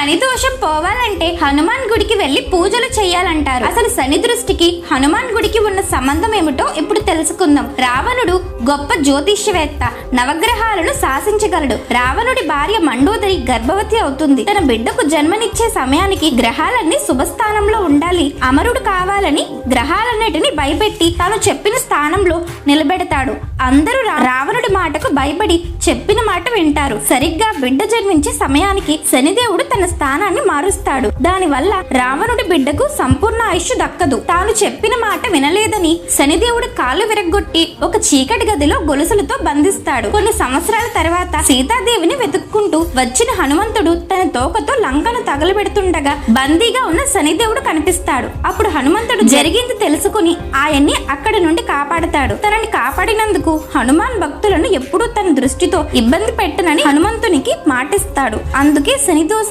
శని దోషం పోవాలంటే హనుమాన్ గుడికి వెళ్లి పూజలు చేయాలంటారు. అసలు శని దృష్టికి హనుమాన్ గుడికి ఉన్న సంబంధం ఏమిటో ఇప్పుడు తెలుసుకుందాం. రావణుడు గొప్ప జ్యోతిష్యవేత్త, నవగ్రహాలను శాసించగలడు. రావణుడి భార్య మండోదరి గర్భవతి అవుతుంది. తన బిడ్డకు జన్మనిచ్చే సమయానికి గ్రహాలన్నీ శుభస్థానంలో ఉండాలి, అమరుడు కావాలని గ్రహాలన్నిటిని భయపెట్టి తాను చెప్పిన స్థానంలో నిలబెడతాడు. అందరూ రావణుడి మాటకు భయపడి చెప్పిన మాట వింటారు. సరిగ్గా బిడ్డ జన్మించే సమయానికి శనిదేవుడు తన స్థానాన్ని మారుస్తాడు. దానివల్ల రావణుడి బిడ్డకు సంపూర్ణ ఆయుష్ దక్కదు. తాను చెప్పిన మాట వినలేదని శనిదేవుడు కాళ్ళు విరగ్గొట్టి ఒక చీకటి గదిలో గొలుసులతో బంధిస్తాడు. కొన్ని సంవత్సరాల తర్వాత సీతాదేవిని వెతుక్కుంటూ వచ్చిన హనుమంతుడు తన తోకతో లంకను తగలబెడుతుండగా బందీగా ఉన్న శనిదేవుడు కనిపిస్తాడు. అప్పుడు హనుమంతుడు జరిగింది తెలుసుకుని ఆయన్ని అక్కడి నుండి కాపాడతాడు. తనని కాపాడినందుకు హనుమాన్ భక్తులను ఎప్పుడూ తన దృష్టితో ఇబ్బంది పెట్టనని హనుమంతునికి మాటిస్తాడు. అందుకే శని దోష